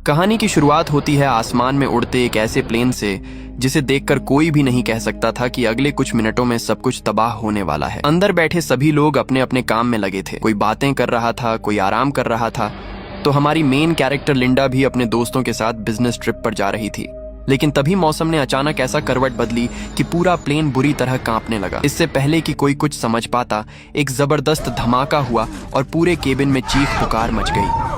कहानी की शुरुआत होती है आसमान में उड़ते एक ऐसे प्लेन से जिसे देखकर कोई भी नहीं कह सकता था कि अगले कुछ मिनटों में सब कुछ तबाह होने वाला है। अंदर बैठे सभी लोग अपने अपने काम में लगे थे। कोई बातें कर रहा था, कोई आराम कर रहा था। तो हमारी मेन कैरेक्टर लिंडा भी अपने दोस्तों के साथ बिजनेस ट्रिप पर जा रही थी। लेकिन तभी मौसम ने अचानक ऐसा करवट बदली कि पूरा प्लेन बुरी तरह कांपने लगा। इससे पहले कि कोई कुछ समझ पाता, एक जबरदस्त धमाका हुआ और पूरे केबिन में चीख पुकार मच गई।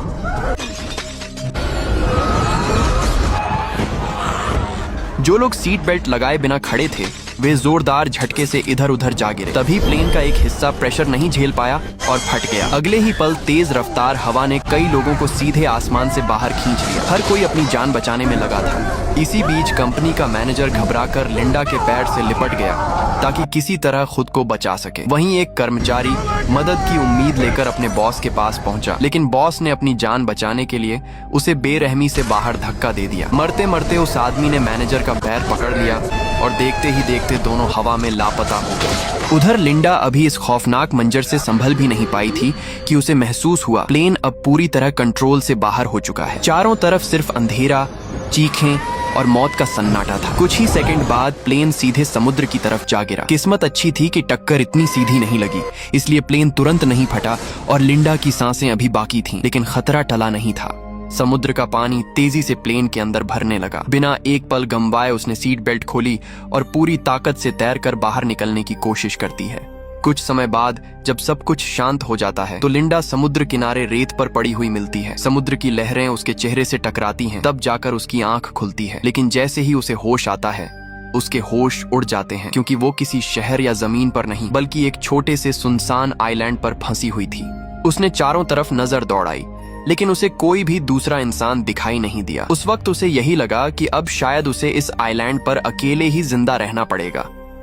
जो लोग सीट बेल्ट लगाए बिना खड़े थे वे जोरदार झटके से इधर उधर जा गिरे। तभी प्लेन का एक हिस्सा प्रेशर नहीं झेल पाया और फट गया। अगले ही पल तेज रफ्तार हवा ने कई लोगों को सीधे आसमान से बाहर खींच लिया। हर कोई अपनी जान बचाने में लगा था। इसी बीच कंपनी का मैनेजर घबराकर लिंडा के पैर से लिपट गया ताकि किसी तरह खुद को बचा सके। वहीं एक कर्मचारी मदद की उम्मीद लेकर अपने बॉस के पास पहुंचा, लेकिन बॉस ने अपनी जान बचाने के लिए उसे बेरहमी से बाहर धक्का दे दिया। मरते मरते उस आदमी ने मैनेजर का पैर पकड़ लिया और देखते ही देखते दोनों हवा में लापता हो गए। उधर लिंडा अभी इस खौफनाक मंजर से संभल भी नहीं पाई थी कि उसे महसूस हुआ प्लेन अब पूरी तरह कंट्रोल से बाहर हो चुका है। चारों तरफ सिर्फ अंधेरा, चीखें और मौत का सन्नाटा था। कुछ ही सेकंड बाद प्लेन सीधे समुद्र की तरफ जा गिरा। किस्मत अच्छी थी कि टक्कर इतनी सीधी नहीं लगी, इसलिए प्लेन तुरंत नहीं फटा और लिंडा की सांसें अभी बाकी थीं। लेकिन खतरा टला नहीं था। समुद्र का पानी तेजी से प्लेन के अंदर भरने लगा। बिना एक पल गंवाए उसने सीट बेल्ट खोली और पूरी ताकत से तैरकर बाहर निकलने की कोशिश करती है। कुछ समय बाद जब सब कुछ शांत हो जाता है तो लिंडा समुद्र किनारे रेत पर पड़ी हुई मिलती है। समुद्र की लहरें उसके चेहरे से टकराती हैं, तब जाकर उसकी आंख खुलती है। लेकिन जैसे ही उसे होश आता है उसके होश उड़ जाते हैं, क्योंकि वो किसी शहर या जमीन पर नहीं बल्कि एक छोटे से सुनसान आइलैंड पर फंसी हुई थी। उसने चारों तरफ नजर दौड़ाई, लेकिन उसे कोई भी दूसरा इंसान दिखाई नहीं दिया। उस वक्त उसे यही लगा कि अब शायद उसे इस आइलैंड पर अकेले ही जिंदा रहना पड़ेगा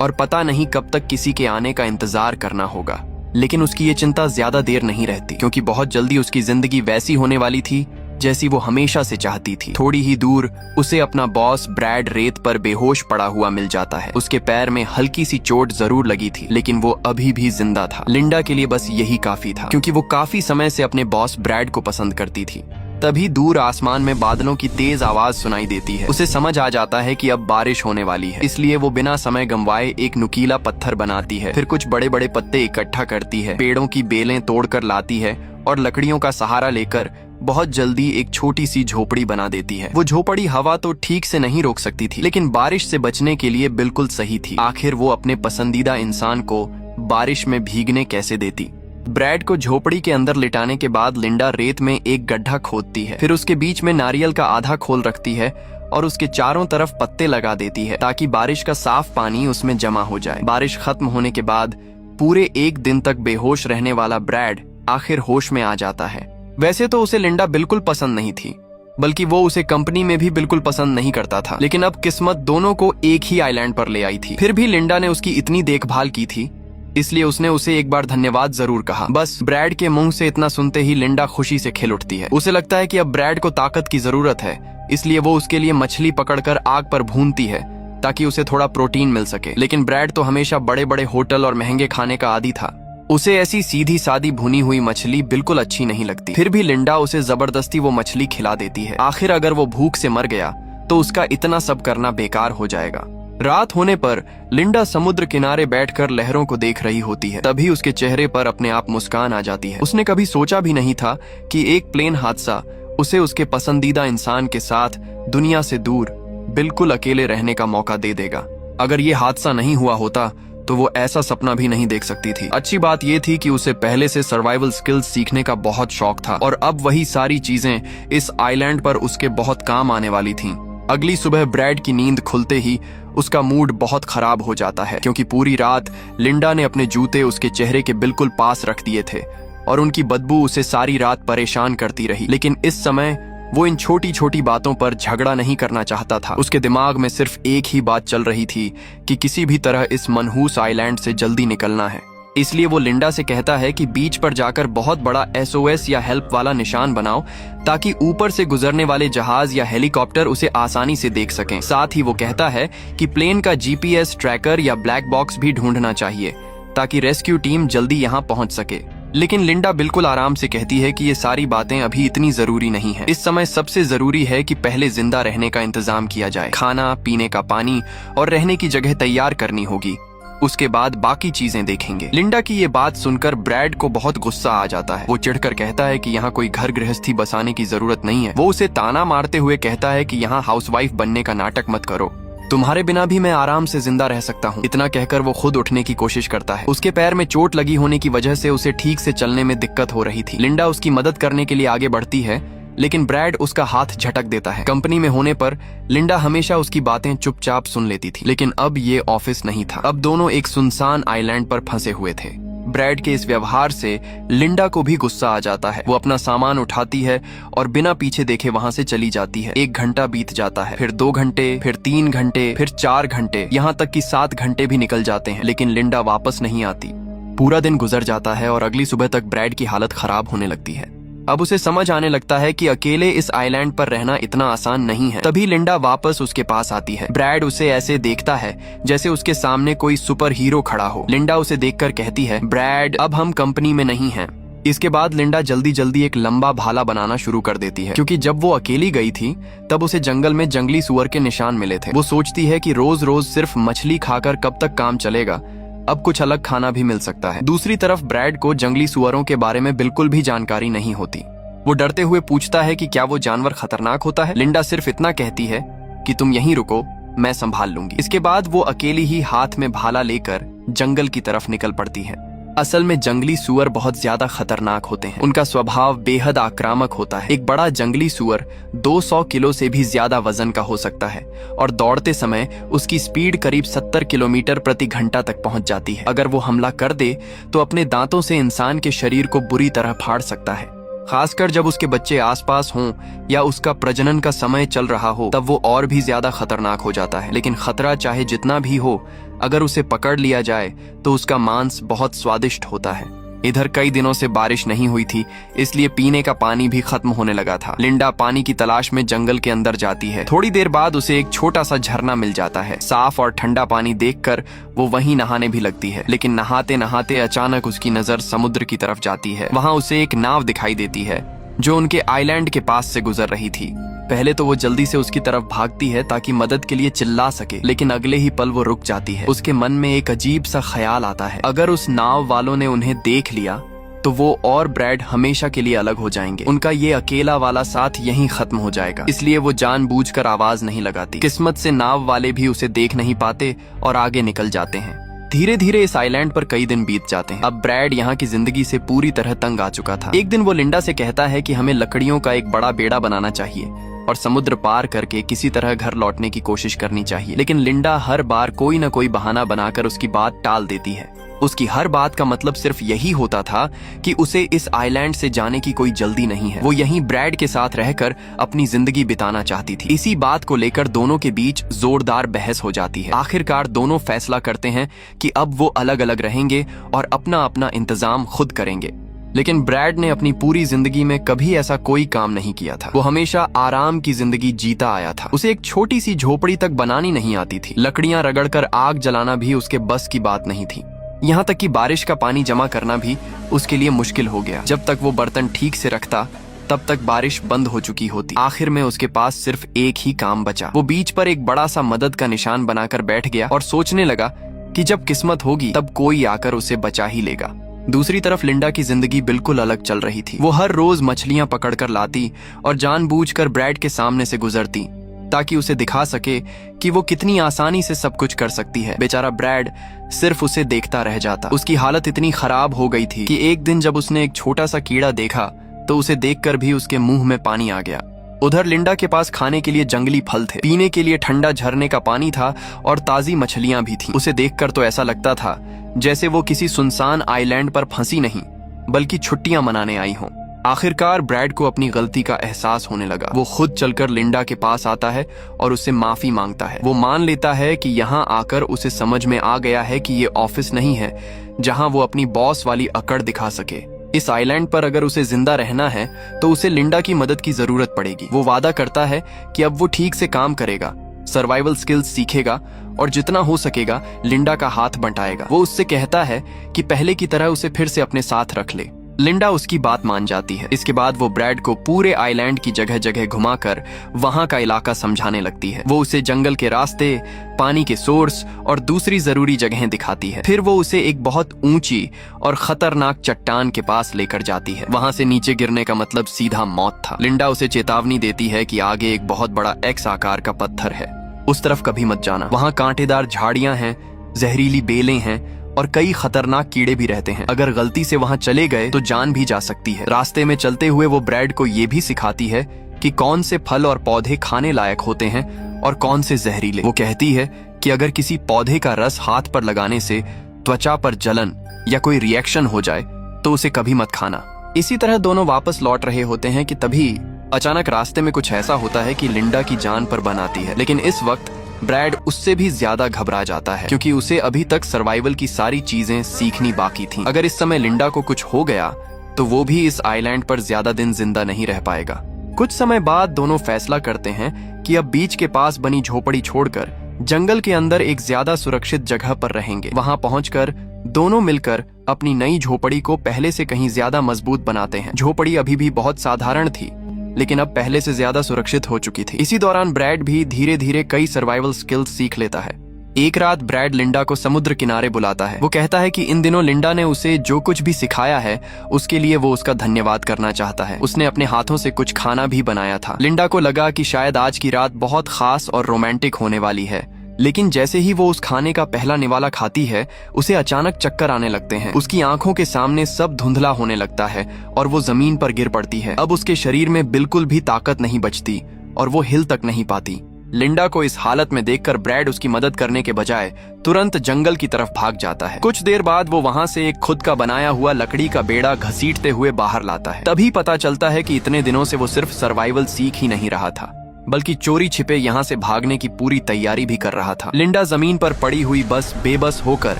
और पता नहीं कब तक किसी के आने का इंतजार करना होगा। लेकिन उसकी ये चिंता ज्यादा देर नहीं रहती, क्योंकि बहुत जल्दी उसकी जिंदगी वैसी होने वाली थी जैसी वो हमेशा से चाहती थी। थोड़ी ही दूर उसे अपना बॉस ब्रैड रेत पर बेहोश पड़ा हुआ मिल जाता है। उसके पैर में हल्की सी चोट जरूर लगी थी, लेकिन वो अभी भी जिंदा था। लिंडा के लिए बस यही काफी था, क्योंकि वो काफी समय से अपने बॉस ब्रैड को पसंद करती थी। तभी दूर आसमान में बादलों की तेज आवाज सुनाई देती है। उसे समझ आ जाता है कि अब बारिश होने वाली है, इसलिए वो बिना समय गंवाए एक नुकीला पत्थर बनाती है। फिर कुछ बड़े बड़े पत्ते इकट्ठा करती है, पेड़ों की बेलें तोड़कर लाती है और लकड़ियों का सहारा लेकर बहुत जल्दी एक छोटी सी झोपड़ी बना देती है। वो झोपड़ी हवा तो ठीक से नहीं रोक सकती थी, लेकिन बारिश से बचने के लिए बिल्कुल सही थी। आखिर वो अपने पसंदीदा इंसान को बारिश में भीगने कैसे देती। ब्रैड को झोपड़ी के अंदर लिटाने के बाद लिंडा रेत में एक गड्ढा खोदती है। फिर उसके बीच में नारियल का आधा खोल रखती है और उसके चारों तरफ पत्ते लगा देती है ताकि बारिश का साफ पानी उसमें जमा हो जाए। बारिश खत्म होने के बाद पूरे एक दिन तक बेहोश रहने वाला ब्रैड आखिर होश में आ जाता है। वैसे तो उसे लिंडा बिल्कुल पसंद नहीं थी, बल्कि वो उसे कंपनी में भी बिल्कुल पसंद नहीं करता था। लेकिन अब किस्मत दोनों को एक ही आइलैंड पर ले आई थी। फिर भी लिंडा ने उसकी इतनी देखभाल की थी, इसलिए उसने उसे एक बार धन्यवाद जरूर कहा। बस ब्रैड के मुंह से इतना सुनते ही लिंडा खुशी से खिल उठती है। उसे लगता है कि अब ब्रैड को ताकत की जरूरत है, इसलिए वो उसके लिए मछली पकड़कर आग पर भूनती है ताकि उसे थोड़ा प्रोटीन मिल सके। लेकिन ब्रैड तो हमेशा बड़े बड़े होटल और महंगे खाने का आदी था। उसे ऐसी सीधी सादी भुनी हुई मछली बिल्कुल अच्छी नहीं लगती। फिर भी लिंडा उसे जबरदस्ती वो मछली खिला देती है। आखिर अगर वो भूख से मर गया तो उसका इतना सब करना बेकार हो जाएगा। रात होने पर लिंडा समुद्र किनारे बैठकर लहरों को देख रही होती है। तभी उसके चेहरे पर अपने आप मुस्कान आ जाती है। उसने कभी सोचा भी नहीं था कि एक प्लेन हादसा उसे उसके पसंदीदा इंसान के साथ दुनिया से दूर बिल्कुल अकेले रहने का मौका दे देगा। अगर ये हादसा नहीं हुआ होता तो वो ऐसा सपना भी नहीं देख सकती थी। अच्छी बात ये थी कि उसे पहले से सर्वाइवल स्किल्स सीखने का बहुत शौक था और अब वही सारी चीजें इस आइलैंड पर उसके बहुत काम आने वाली थीं। अगली सुबह ब्रैड की नींद खुलते ही उसका मूड बहुत खराब हो जाता है, क्योंकि पूरी रात लिंडा ने अपने जूते उसके चेहरे के बिल्कुल पास रख दिए थे और उनकी बदबू उसे सारी रात परेशान करती रही। लेकिन इस समय वो इन छोटी छोटी बातों पर झगड़ा नहीं करना चाहता था। उसके दिमाग में सिर्फ एक ही बात चल रही थी कि किसी भी तरह इस मनहूस आइलैंड से जल्दी निकलना है। इसलिए वो लिंडा से कहता है कि बीच पर जाकर बहुत बड़ा SOS या हेल्प वाला निशान बनाओ ताकि ऊपर से गुजरने वाले जहाज या हेलीकॉप्टर उसे आसानी से देख सकें। साथ ही वो कहता है कि प्लेन का GPS ट्रैकर या ब्लैक बॉक्स भी ढूंढना चाहिए ताकि रेस्क्यू टीम जल्दी यहाँ पहुंच सके। लेकिन लिंडा बिल्कुल आराम से कहती है कि ये सारी बातें अभी इतनी जरूरी नहीं है। इस समय सबसे जरूरी है कि पहले जिंदा रहने का इंतजाम किया जाए। खाना, पीने का पानी और रहने की जगह तैयार करनी होगी। उसके बाद बाकी चीजें देखेंगे। लिंडा की ये बात सुनकर ब्रैड को बहुत गुस्सा आ जाता है। वो चिढ़कर कहता है कि यहाँ कोई घर गृहस्थी बसाने की जरूरत नहीं है। वो उसे ताना मारते हुए कहता है कि यहाँ हाउसवाइफ बनने का नाटक मत करो। तुम्हारे बिना भी मैं आराम से जिंदा रह सकता हूँ। इतना कहकर वो खुद उठने की कोशिश करता है। उसके पैर में चोट लगी होने की वजह से उसे ठीक से चलने में दिक्कत हो रही थी। लिंडा उसकी मदद करने के लिए आगे बढ़ती है, लेकिन ब्रैड उसका हाथ झटक देता है। कंपनी में होने पर लिंडा हमेशा उसकी बातें चुपचाप सुन लेती थी, लेकिन अब ये ऑफिस नहीं था। अब दोनों एक सुनसान आइलैंड पर फंसे हुए थे। ब्रैड के इस व्यवहार से लिंडा को भी गुस्सा आ जाता है। वो अपना सामान उठाती है और बिना पीछे देखे वहां से चली जाती है। 1 घंटा बीत जाता है, फिर 2 घंटे, फिर 3 घंटे, फिर 4 घंटे, यहाँ तक कि 7 घंटे भी निकल जाते हैं, लेकिन लिंडा वापस नहीं आती। पूरा दिन गुजर जाता है और अगली सुबह तक ब्रैड की हालत खराब होने लगती है। अब उसे समझ आने लगता है कि अकेले इस आइलैंड पर रहना इतना आसान नहीं है। तभी लिंडा वापस उसके पास आती है। ब्रैड उसे ऐसे देखता है जैसे उसके सामने कोई सुपर हीरो खड़ा हो। लिंडा उसे देखकर कहती है, ब्रैड, अब हम कंपनी में नहीं हैं। इसके बाद लिंडा जल्दी जल्दी एक लंबा भाला बनाना शुरू कर देती है, क्योंकि जब वो अकेली गई थी तब उसे जंगल में जंगली सुअर के निशान मिले थे। वो सोचती है कि रोज रोज सिर्फ मछली खाकर कब तक काम चलेगा, अब कुछ अलग खाना भी मिल सकता है। दूसरी तरफ ब्रैड को जंगली सुअरों के बारे में बिल्कुल भी जानकारी नहीं होती। वो डरते हुए पूछता है कि क्या वो जानवर खतरनाक होता है। लिंडा सिर्फ इतना कहती है कि तुम यहीं रुको, मैं संभाल लूंगी। इसके बाद वो अकेली ही हाथ में भाला लेकर जंगल की तरफ निकल पड़ती है। असल में जंगली सुअर बहुत ज्यादा खतरनाक होते हैं। उनका स्वभाव बेहद आक्रामक होता है। एक बड़ा जंगली सुअर 200 किलो से भी ज्यादा वजन का हो सकता है और दौड़ते समय उसकी स्पीड करीब 70 किलोमीटर प्रति घंटा तक पहुंच जाती है। अगर वो हमला कर दे तो अपने दांतों से इंसान के शरीर को बुरी तरह फाड़ सकता है। खासकर जब उसके बच्चे आसपास हों या उसका प्रजनन का समय चल रहा हो, तब वो और भी ज्यादा खतरनाक हो जाता है। लेकिन खतरा चाहे जितना भी हो, अगर उसे पकड़ लिया जाए तो उसका मांस बहुत स्वादिष्ट होता है। इधर कई दिनों से बारिश नहीं हुई थी, इसलिए पीने का पानी भी खत्म होने लगा था। लिंडा पानी की तलाश में जंगल के अंदर जाती है। थोड़ी देर बाद उसे एक छोटा सा झरना मिल जाता है। साफ और ठंडा पानी देखकर वो वहीं नहाने भी लगती है, लेकिन नहाते नहाते अचानक उसकी नजर समुद्र की तरफ जाती है। वहां उसे एक नाव दिखाई देती है जो उनके आइलैंड के पास से गुजर रही थी। पहले तो वो जल्दी से उसकी तरफ भागती है ताकि मदद के लिए चिल्ला सके, लेकिन अगले ही पल वो रुक जाती है। उसके मन में एक अजीब सा ख्याल आता है, अगर उस नाव वालों ने उन्हें देख लिया तो वो और ब्रैड हमेशा के लिए अलग हो जाएंगे। उनका ये अकेला वाला साथ यहीं खत्म हो जाएगा। इसलिए वो जानबूझकर आवाज नहीं लगाती। किस्मत से नाव वाले भी उसे देख नहीं पाते और आगे निकल जाते हैं। धीरे धीरे इस आइलैंड पर कई दिन बीत जाते हैं। अब ब्रैड यहाँ की जिंदगी से पूरी तरह तंग आ चुका था। एक दिन वो लिंडा से कहता है कि हमें लकड़ियों का एक बड़ा बेड़ा बनाना चाहिए और समुद्र पार करके किसी तरह घर लौटने की कोशिश करनी चाहिए। लेकिन लिंडा हर बार कोई न कोई बहाना बनाकर उसकी बात टाल देती है। उसकी हर बात का मतलब सिर्फ यही होता था कि उसे इस आइलैंड से जाने की कोई जल्दी नहीं है। वो यहीं ब्रैड के साथ रहकर अपनी जिंदगी बिताना चाहती थी। इसी बात को लेकर दोनों के बीच जोरदार बहस हो जाती है। आखिरकार दोनों फैसला करते हैं कि अब वो अलग अलग रहेंगे और अपना अपना इंतजाम खुद करेंगे। लेकिन ब्रैड ने अपनी पूरी जिंदगी में कभी ऐसा कोई काम नहीं किया था। वो हमेशा आराम की जिंदगी जीता आया था। उसे एक छोटी सी झोपड़ी तक बनानी नहीं आती थी। लकड़ियां रगड़कर आग जलाना भी उसके बस की बात नहीं थी। यहाँ तक कि बारिश का पानी जमा करना भी उसके लिए मुश्किल हो गया। जब तक वो बर्तन ठीक से रखता तब तक बारिश बंद हो चुकी होती। आखिर में उसके पास सिर्फ एक ही काम बचा। वो बीच पर एक बड़ा सा मदद का निशान बनाकर बैठ गया और सोचने लगा कि जब किस्मत होगी तब कोई आकर उसे बचा ही लेगा। दूसरी तरफ लिंडा की जिंदगी बिल्कुल अलग चल रही थी। वो हर रोज मछलियां पकड़कर लाती और जानबूझकर ब्रैड के सामने से गुजरती ताकि उसे दिखा सके कि वो कितनी आसानी से सब कुछ कर सकती है। बेचारा ब्रैड सिर्फ उसे देखता रह जाता। उसकी हालत इतनी खराब हो गई थी कि एक दिन जब उसने एक छोटा सा कीड़ा देखा तो उसे देखकर भी उसके मुंह में पानी आ गया। उधर लिंडा के पास खाने के लिए जंगली फल थे, पीने के लिए ठंडा झरने का पानी था और ताजी मछलियां भी थीं। उसे देखकर तो ऐसा लगता था जैसे वो किसी सुनसान आइलैंड पर फंसी नहीं बल्कि छुट्टियां मनाने आई हों। आखिरकार ब्रैड को अपनी गलती का एहसास होने लगा। वो खुद चलकर लिंडा के पास आता है और उससे माफी मांगता है। वो मान लेता है कि यहाँ आकर उसे समझ में आ गया है कि ये ऑफिस नहीं है जहाँ वो अपनी बॉस वाली अकड़ दिखा सके। इस आइलैंड पर अगर उसे जिंदा रहना है तो उसे लिंडा की मदद की जरूरत पड़ेगी। वो वादा करता है कि अब वो ठीक से काम करेगा, सर्वाइवल स्किल्स सीखेगा और जितना हो सकेगा लिंडा का हाथ बंटाएगा। वो उससे कहता है कि पहले की तरह उसे फिर से अपने साथ रख ले। लिंडा उसकी बात मान जाती है। इसके बाद वो ब्रैड को पूरे आइलैंड की जगह जगह घुमाकर वहां का इलाका समझाने लगती है। वो उसे जंगल के रास्ते, पानी के सोर्स और दूसरी जरूरी जगहें दिखाती है। फिर वो उसे एक बहुत ऊंची और खतरनाक चट्टान के पास लेकर जाती है। वहां से नीचे गिरने का मतलब सीधा मौत था। लिंडा उसे चेतावनी देती है कि आगे एक बहुत बड़ा एक्स आकार का पत्थर है, उस तरफ कभी मत जाना। वहां कांटेदार झाड़ियां हैं, जहरीली बेलें हैं और कई खतरनाक कीड़े भी रहते हैं। अगर गलती से वहां चले गए तो जान भी जा सकती है। रास्ते में चलते हुए वो ब्रैड को ये भी सिखाती है कि कौन से फल और पौधे खाने लायक होते हैं और कौन से जहरीले। वो कहती है कि अगर किसी पौधे का रस हाथ पर लगाने से त्वचा पर जलन या कोई रिएक्शन हो जाए तो उसे कभी मत खाना। इसी तरह दोनों वापस लौट रहे होते हैं कि तभी अचानक रास्ते में कुछ ऐसा होता है कि लिंडा की जान पर बन आती है। लेकिन इस वक्त ब्रैड उससे भी ज्यादा घबरा जाता है, क्योंकि उसे अभी तक सर्वाइवल की सारी चीजें सीखनी बाकी थीं। अगर इस समय लिंडा को कुछ हो गया तो वो भी इस आइलैंड पर ज्यादा दिन जिंदा नहीं रह पाएगा। कुछ समय बाद दोनों फैसला करते हैं कि अब बीच के पास बनी झोपड़ी छोड़कर जंगल के अंदर एक ज्यादा सुरक्षित जगह पर रहेंगे। वहां पहुंचकर दोनों मिलकर अपनी नई झोपड़ी को पहले से कहीं ज्यादा मजबूत बनाते हैं। झोपड़ी अभी भी बहुत साधारण थी, लेकिन अब पहले से ज्यादा सुरक्षित हो चुकी थी। इसी दौरान ब्रैड भी धीरे धीरे कई सर्वाइवल स्किल्स सीख लेता है। एक रात ब्रैड लिंडा को समुद्र किनारे बुलाता है। वो कहता है कि इन दिनों लिंडा ने उसे जो कुछ भी सिखाया है उसके लिए वो उसका धन्यवाद करना चाहता है। उसने अपने हाथों से कुछ खाना भी बनाया था। लिंडा को लगा कि शायद आज की रात बहुत खास और रोमांटिक होने वाली है, लेकिन जैसे ही वो उस खाने का पहला निवाला खाती है उसे अचानक चक्कर आने लगते हैं। उसकी आंखों के सामने सब धुंधला होने लगता है और वो जमीन पर गिर पड़ती है। अब उसके शरीर में बिल्कुल भी ताकत नहीं बचती और वो हिल तक नहीं पाती। लिंडा को इस हालत में देखकर ब्रैड उसकी मदद करने के बजाय तुरंत जंगल की तरफ भाग जाता है। कुछ देर बाद वो वहां से एक खुद का बनाया हुआ लकड़ी का बेड़ा घसीटते हुए बाहर लाता है। तभी पता चलता है कि इतने दिनों से वो सिर्फ सर्वाइवल सीख ही नहीं रहा था, बल्कि चोरी छिपे यहाँ से भागने की पूरी तैयारी भी कर रहा था। लिंडा जमीन पर पड़ी हुई बस बेबस होकर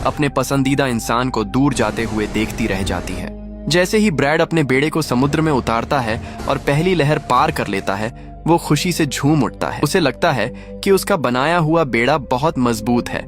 अपने पसंदीदा इंसान को दूर जाते हुए देखती रह जाती है। जैसे ही ब्रैड अपने बेड़े को समुद्र में उतारता है और पहली लहर पार कर लेता है, वो खुशी से झूम उठता है। उसे लगता है कि उसका बनाया हुआ बेड़ा बहुत मजबूत है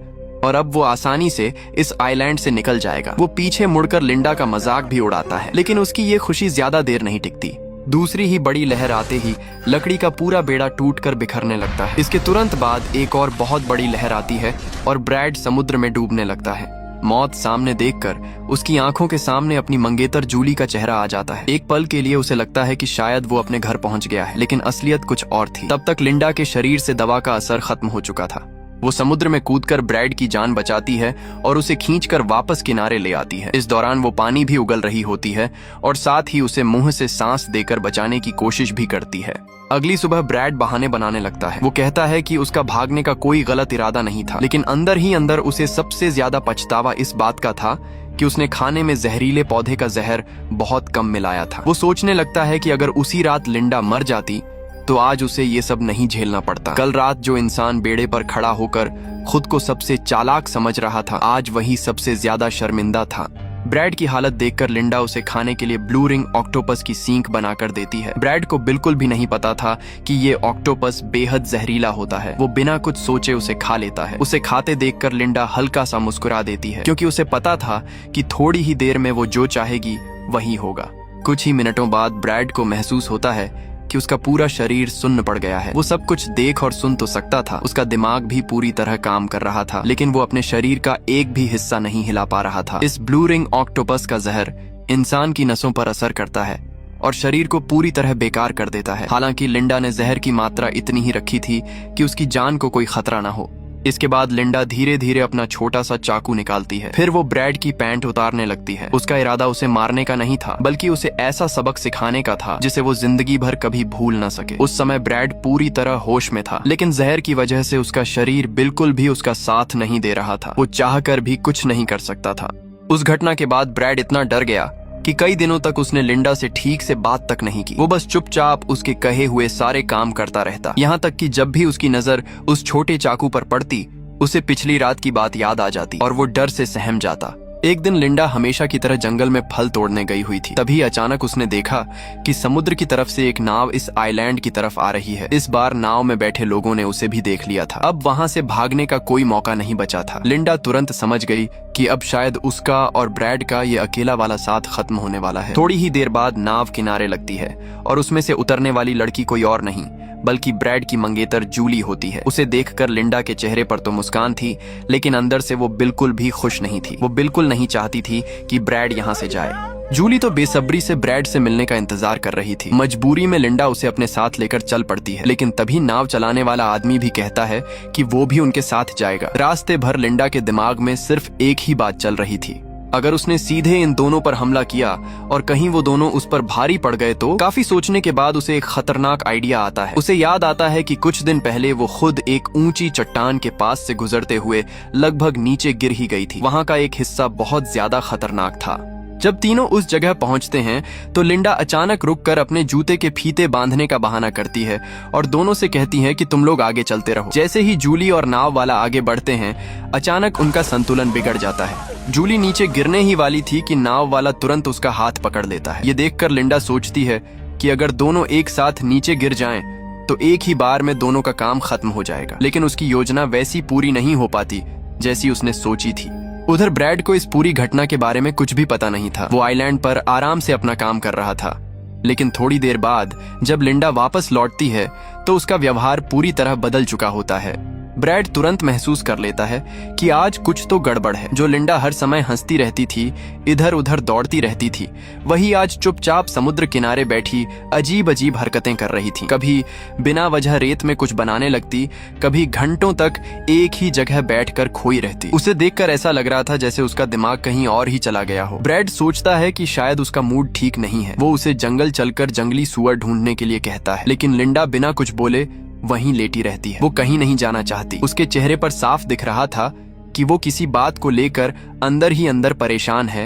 और अब वो आसानी से इस आइलैंड से निकल जाएगा। वो पीछे मुड़कर लिंडा का मजाक भी उड़ाता है, लेकिन उसकी ये खुशी ज्यादा देर नहीं टिकती। दूसरी ही बड़ी लहर आते ही लकड़ी का पूरा बेड़ा टूटकर बिखरने लगता है। इसके तुरंत बाद एक और बहुत बड़ी लहर आती है और ब्रैड समुद्र में डूबने लगता है। मौत सामने देखकर उसकी आंखों के सामने अपनी मंगेतर जूली का चेहरा आ जाता है। एक पल के लिए उसे लगता है कि शायद वो अपने घर पहुंच गया है, लेकिन असलियत कुछ और थी। तब तक लिंडा के शरीर से दवा का असर खत्म हो चुका था। वो समुद्र में कूदकर ब्रैड की जान बचाती है और उसे खींचकर वापस किनारे ले आती है। इस दौरान वो पानी भी उगल रही होती है और साथ ही उसे मुंह से सांस देकर बचाने की कोशिश भी करती है। अगली सुबह ब्रैड बहाने बनाने लगता है। वो कहता है कि उसका भागने का कोई गलत इरादा नहीं था, लेकिन अंदर ही अंदर उसे सबसे ज्यादा पछतावा इस बात का था कि उसने खाने में जहरीले पौधे का जहर बहुत कम मिलाया था। वो सोचने लगता है कि अगर उसी रात लिंडा मर जाती तो आज उसे ये सब नहीं झेलना पड़ता। कल रात जो इंसान बेड़े पर खड़ा होकर खुद को सबसे चालाक समझ रहा था, आज वही सबसे ज्यादा शर्मिंदा था। ब्रैड की हालत देखकर लिंडा उसे खाने के लिए ब्लू रिंग ऑक्टोपस की सींक बनाकर देती है। ब्रैड को बिल्कुल भी नहीं पता था कि ये ऑक्टोपस बेहद जहरीला होता है। वो बिना कुछ सोचे उसे खा लेता है। उसे खाते देखकर लिंडा हल्का सा मुस्कुरा देती है, क्योंकि उसे पता था कि थोड़ी ही देर में वो जो चाहेगी वही होगा। कुछ ही मिनटों बाद ब्रैड को महसूस होता है कि उसका पूरा शरीर सुन्न पड़ गया है। वो सब कुछ देख और सुन तो सकता था, उसका दिमाग भी पूरी तरह काम कर रहा था, लेकिन वो अपने शरीर का एक भी हिस्सा नहीं हिला पा रहा था। इस ब्लू रिंग ऑक्टोपस का जहर इंसान की नसों पर असर करता है और शरीर को पूरी तरह बेकार कर देता है। हालांकि लिंडा ने जहर की मात्रा इतनी ही रखी थी कि उसकी जान को कोई खतरा ना हो। इसके बाद लिंडा धीरे धीरे अपना छोटा सा चाकू निकालती है। फिर वो ब्रैड की पैंट उतारने लगती है। उसका इरादा उसे मारने का नहीं था, बल्कि उसे ऐसा सबक सिखाने का था जिसे वो जिंदगी भर कभी भूल ना सके। उस समय ब्रैड पूरी तरह होश में था, लेकिन जहर की वजह से उसका शरीर बिल्कुल भी उसका साथ नहीं दे रहा था। वो चाहकर भी कुछ नहीं कर सकता था। उस घटना के बाद ब्रैड इतना डर गया कि कई दिनों तक उसने लिंडा से ठीक से बात तक नहीं की। वो बस चुपचाप उसके कहे हुए सारे काम करता रहता, यहाँ तक कि जब भी उसकी नजर उस छोटे चाकू पर पड़ती उसे पिछली रात की बात याद आ जाती और वो डर से सहम जाता। एक दिन लिंडा हमेशा की तरह जंगल में फल तोड़ने गई हुई थी। तभी अचानक उसने देखा कि समुद्र की तरफ से एक नाव इस आइलैंड की तरफ आ रही है। इस बार नाव में बैठे लोगों ने उसे भी देख लिया था। अब वहां से भागने का कोई मौका नहीं बचा था। लिंडा तुरंत समझ गई कि अब शायद उसका और ब्रैड का ये अकेला वाला साथ खत्म होने वाला है। थोड़ी ही देर बाद नाव किनारे लगती है और उसमें से उतरने वाली लड़की कोई और नहीं बल्कि ब्रैड की मंगेतर जूली होती है। उसे देखकर लिंडा के चेहरे पर तो मुस्कान थी, लेकिन अंदर से वो बिल्कुल भी खुश नहीं थी। वो बिल्कुल नहीं चाहती थी कि ब्रैड यहाँ से जाए। जूली तो बेसब्री से ब्रैड से मिलने का इंतजार कर रही थी। मजबूरी में लिंडा उसे अपने साथ लेकर चल पड़ती है, लेकिन तभी नाव चलाने वाला आदमी भी कहता है कि वो भी उनके साथ जाएगा। रास्ते भर लिंडा के दिमाग में सिर्फ एक ही बात चल रही थी, अगर उसने सीधे इन दोनों पर हमला किया और कहीं वो दोनों उस पर भारी पड़ गए तो। काफी सोचने के बाद उसे एक खतरनाक आइडिया आता है। उसे याद आता है कि कुछ दिन पहले वो खुद एक ऊंची चट्टान के पास से गुजरते हुए लगभग नीचे गिर ही गई थी। वहां का एक हिस्सा बहुत ज्यादा खतरनाक था। जब तीनों उस जगह पहुंचते हैं तो लिंडा अचानक रुककर अपने जूते के फीते बांधने का बहाना करती है और दोनों से कहती है कि तुम लोग आगे चलते रहो। जैसे ही जूली और नाव वाला आगे बढ़ते हैं, अचानक उनका संतुलन बिगड़ जाता है। जूली नीचे गिरने ही वाली थी कि नाव वाला तुरंत उसका हाथ पकड़ लेता है। ये देखकर लिंडा सोचती है कि अगर दोनों एक साथ नीचे गिर जाएं तो एक ही बार में दोनों का काम खत्म हो जाएगा। लेकिन उसकी योजना वैसी पूरी नहीं हो पाती जैसी उसने सोची थी। उधर ब्रैड को इस पूरी घटना के बारे में कुछ भी पता नहीं था। वो आइलैंड पर आराम से अपना काम कर रहा था। लेकिन थोड़ी देर बाद जब लिंडा वापस लौटती है तो उसका व्यवहार पूरी तरह बदल चुका होता है। ब्रैड तुरंत महसूस कर लेता है कि आज कुछ तो गड़बड़ है। जो लिंडा हर समय हंसती रहती थी, इधर उधर दौड़ती रहती थी, वही आज चुपचाप समुद्र किनारे बैठी अजीब अजीब हरकतें कर रही थी। कभी बिना वजह रेत में कुछ बनाने लगती, कभी घंटों तक एक ही जगह बैठकर खोई रहती। उसे देखकर ऐसा लग रहा था जैसे उसका दिमाग कहीं और ही चला गया हो। ब्रैड सोचता है कि शायद उसका मूड ठीक नहीं है। वो उसे जंगल चलकर जंगली सुअर ढूंढने के लिए कहता है, लेकिन लिंडा बिना कुछ बोले वहीं लेटी रहती है। वो कहीं नहीं जाना चाहती। उसके चेहरे पर साफ दिख रहा था कि वो किसी बात को लेकर अंदर ही अंदर परेशान है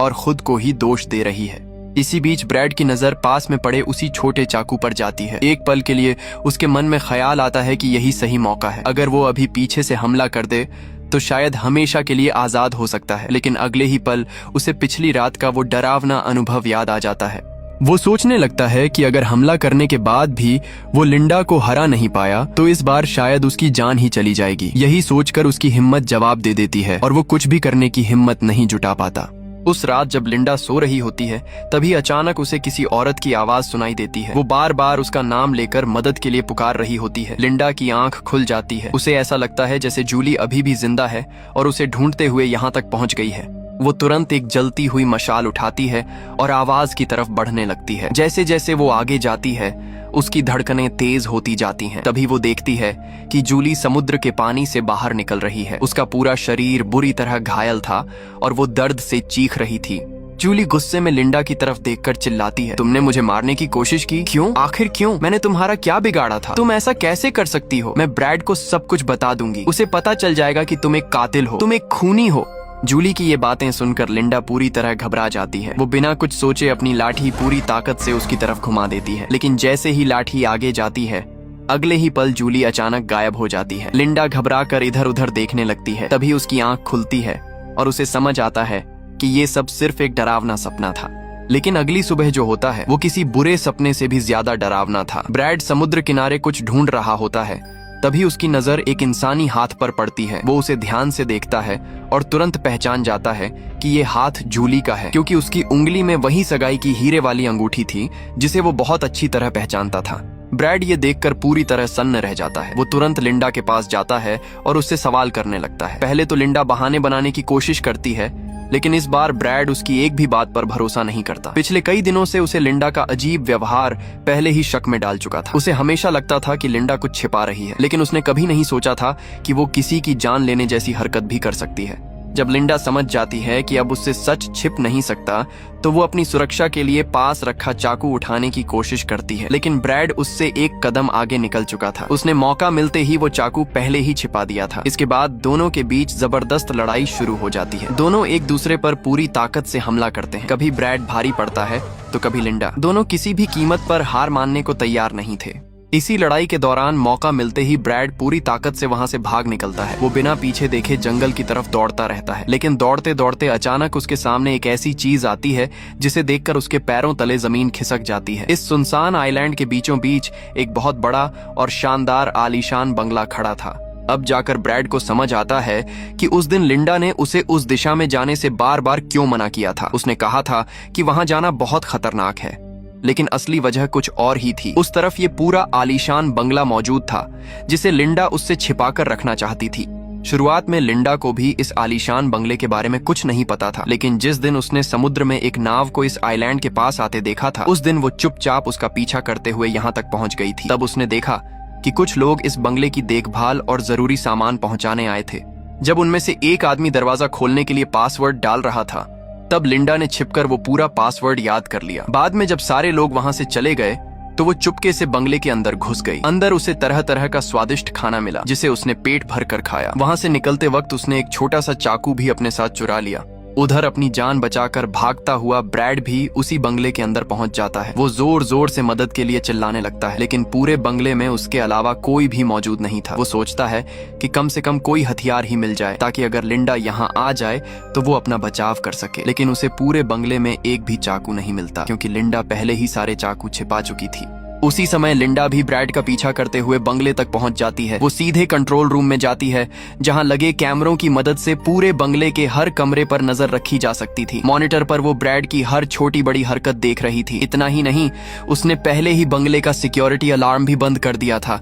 और खुद को ही दोष दे रही है। इसी बीच ब्रैड की नजर पास में पड़े उसी छोटे चाकू पर जाती है। एक पल के लिए उसके मन में ख्याल आता है कि यही सही मौका है। अगर वो अभी पीछे से हमला कर दे तो शायद हमेशा के लिए आजाद हो सकता है। लेकिन अगले ही पल उसे पिछली रात का वो डरावना अनुभव याद आ जाता है। वो सोचने लगता है कि अगर हमला करने के बाद भी वो लिंडा को हरा नहीं पाया तो इस बार शायद उसकी जान ही चली जाएगी। यही सोचकर उसकी हिम्मत जवाब दे देती है और वो कुछ भी करने की हिम्मत नहीं जुटा पाता। उस रात जब लिंडा सो रही होती है, तभी अचानक उसे किसी औरत की आवाज सुनाई देती है। वो बार बार उसका नाम लेकर मदद के लिए पुकार रही होती है। लिंडा की आंख खुल जाती है। उसे ऐसा लगता है जैसे जूली अभी भी जिंदा है और उसे ढूंढते हुए यहाँ तक पहुंच गई है। वो तुरंत एक जलती हुई मशाल उठाती है और आवाज की तरफ बढ़ने लगती है। जैसे जैसे वो आगे जाती है उसकी धड़कनें तेज होती जाती हैं। तभी वो देखती है कि जूली समुद्र के पानी से बाहर निकल रही है। उसका पूरा शरीर बुरी तरह घायल था और वो दर्द से चीख रही थी। जूली गुस्से में लिंडा की तरफ देखकर चिल्लाती है, तुमने मुझे मारने की कोशिश की? क्यों? आखिर क्यों? मैंने तुम्हारा क्या बिगाड़ा था? तुम ऐसा कैसे कर सकती हो? मैं ब्रैड को सब कुछ बता दूंगी। उसे पता चल जाएगा कि तुम एक कातिल हो, तुम एक खूनी हो। जूली की ये बातें सुनकर लिंडा पूरी तरह घबरा जाती है। वो बिना कुछ सोचे अपनी लाठी पूरी ताकत से उसकी तरफ घुमा देती है। लेकिन जैसे ही लाठी आगे जाती है, अगले ही पल जूली अचानक गायब हो जाती है। लिंडा घबराकर इधर उधर देखने लगती है। तभी उसकी आंख खुलती है और उसे समझ आता है कि ये सब सिर्फ एक डरावना सपना था। लेकिन अगली सुबह जो होता है वो किसी बुरे सपने से भी ज्यादा डरावना था। ब्रैड समुद्र किनारे कुछ ढूंढ रहा होता है। तभी उसकी नजर एक इंसानी हाथ पर पड़ती है। वो उसे ध्यान से देखता है और तुरंत पहचान जाता है कि ये हाथ जूली का है, क्योंकि उसकी उंगली में वही सगाई की हीरे वाली अंगूठी थी जिसे वो बहुत अच्छी तरह पहचानता था। ब्रैड ये देखकर पूरी तरह सन्न रह जाता है। वो तुरंत लिंडा के पास जाता है और उससे सवाल करने लगता है। पहले तो लिंडा बहाने बनाने की कोशिश करती है, लेकिन इस बार ब्रैड उसकी एक भी बात पर भरोसा नहीं करता। पिछले कई दिनों से उसे लिंडा का अजीब व्यवहार पहले ही शक में डाल चुका था। उसे हमेशा लगता था कि लिंडा कुछ छिपा रही है, लेकिन उसने कभी नहीं सोचा था कि वो किसी की जान लेने जैसी हरकत भी कर सकती है। जब लिंडा समझ जाती है कि अब उससे सच छिप नहीं सकता, तो वो अपनी सुरक्षा के लिए पास रखा चाकू उठाने की कोशिश करती है। लेकिन ब्रैड उससे एक कदम आगे निकल चुका था। उसने मौका मिलते ही वो चाकू पहले ही छिपा दिया था। इसके बाद दोनों के बीच जबरदस्त लड़ाई शुरू हो जाती है। दोनों एक दूसरे पर पूरी ताकत से हमला करते हैं। कभी ब्रैड भारी पड़ता है तो कभी लिंडा। दोनों किसी भी कीमत पर हार मानने को तैयार नहीं थे। इसी लड़ाई के दौरान मौका मिलते ही ब्रैड पूरी ताकत से वहां से भाग निकलता है। वो बिना पीछे देखे जंगल की तरफ दौड़ता रहता है, लेकिन दौड़ते दौड़ते अचानक उसके सामने एक ऐसी चीज आती है जिसे देखकर उसके पैरों तले जमीन खिसक जाती है। इस सुनसान आइलैंड के बीचों बीच एक बहुत बड़ा और शानदार आलीशान बंगला खड़ा था। अब जाकर ब्रैड को समझ आता है कि उस दिन लिंडा ने उसे उस दिशा में जाने से बार बार क्यों मना किया था। उसने कहा था कि वहां जाना बहुत खतरनाक है, लेकिन असली वजह कुछ और ही थी। उस तरफ ये पूरा आलीशान बंगला मौजूद था जिसे लिंडा उससे छिपाकर रखना चाहती थी। शुरुआत में लिंडा को भी इस आलीशान बंगले के बारे में कुछ नहीं पता था, लेकिन जिस दिन उसने समुद्र में एक नाव को इस आइलैंड के पास आते देखा था, उस दिन वो चुपचाप उसका पीछा करते हुए यहाँ तक पहुंच गई थी। तब उसने देखा कि कुछ लोग इस बंगले की देखभाल और जरूरी सामान पहुंचाने आए थे। जब उनमें से एक आदमी दरवाजा खोलने के लिए पासवर्ड डाल रहा था, तब लिंडा ने छिपकर वो पूरा पासवर्ड याद कर लिया। बाद में जब सारे लोग वहां से चले गए तो वो चुपके से बंगले के अंदर घुस गई। अंदर उसे तरह तरह का स्वादिष्ट खाना मिला जिसे उसने पेट भर कर खाया। वहां से निकलते वक्त उसने एक छोटा सा चाकू भी अपने साथ चुरा लिया। उधर अपनी जान बचाकर भागता हुआ ब्रैड भी उसी बंगले के अंदर पहुंच जाता है। वो जोर जोर से मदद के लिए चिल्लाने लगता है, लेकिन पूरे बंगले में उसके अलावा कोई भी मौजूद नहीं था। वो सोचता है कि कम से कम कोई हथियार ही मिल जाए ताकि अगर लिंडा यहाँ आ जाए तो वो अपना बचाव कर सके। लेकिन उसे पूरे बंगले में एक भी चाकू नहीं मिलता, क्योंकि लिंडा पहले ही सारे चाकू छिपा चुकी थी। उसी समय लिंडा भी ब्रैड का पीछा करते हुए बंगले तक पहुंच जाती है। वो सीधे कंट्रोल रूम में जाती है, जहां लगे कैमरों की मदद से पूरे बंगले के हर कमरे पर नजर रखी जा सकती थी। मॉनिटर पर वो ब्रैड की हर छोटी बड़ी हरकत देख रही थी। इतना ही नहीं, उसने पहले ही बंगले का सिक्योरिटी अलार्म भी बंद कर दिया था।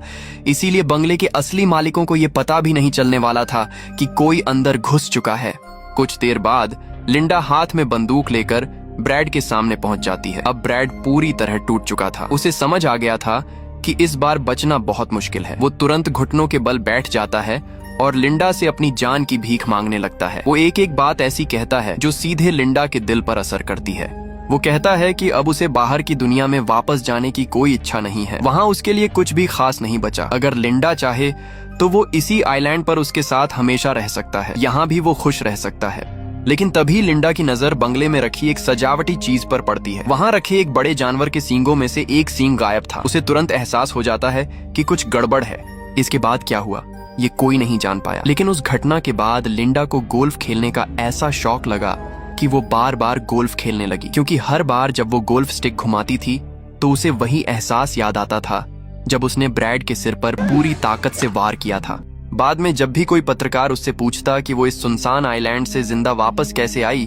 इसीलिए बंगले के असली मालिकों को ये पता भी नहीं चलने वाला था कि कोई अंदर घुस चुका है। कुछ देर बाद लिंडा हाथ में बंदूक लेकर ब्रैड के सामने पहुंच जाती है। अब ब्रैड पूरी तरह टूट चुका था। उसे समझ आ गया था कि इस बार बचना बहुत मुश्किल है। वो तुरंत घुटनों के बल बैठ जाता है और लिंडा से अपनी जान की भीख मांगने लगता है। वो एक एक बात ऐसी कहता है जो सीधे लिंडा के दिल पर असर करती है। वो कहता है कि अब उसे बाहर की दुनिया में वापस जाने की कोई इच्छा नहीं है। वहां उसके लिए कुछ भी खास नहीं बचा। अगर लिंडा चाहे तो वो इसी आइलैंड पर उसके साथ हमेशा रह सकता है। यहाँ भी वो खुश रह सकता है। लेकिन तभी लिंडा की नजर बंगले में रखी एक सजावटी चीज पर पड़ती है। वहां रखे एक बड़े जानवर के सींगों में से एक सींग गायब था। उसे तुरंत एहसास हो जाता है कि कुछ गड़बड़ है। इसके बाद क्या हुआ ये कोई नहीं जान पाया, लेकिन उस घटना के बाद लिंडा को गोल्फ खेलने का ऐसा शौक लगा कि वो बार बार गोल्फ खेलने लगी, क्योंकि हर बार जब वो गोल्फ स्टिक घुमाती थी तो उसे वही एहसास याद आता था जब उसने ब्रैड के सिर पर पूरी ताकत से वार किया था। बाद में जब भी कोई पत्रकार उससे पूछता कि वो इस सुनसान आइलैंड से जिंदा वापस कैसे आई,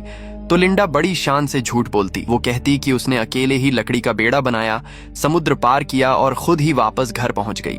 तो लिंडा बड़ी शान से झूठ बोलती। वो कहती कि उसने अकेले ही लकड़ी का बेड़ा बनाया, समुद्र पार किया और खुद ही वापस घर पहुंच गई।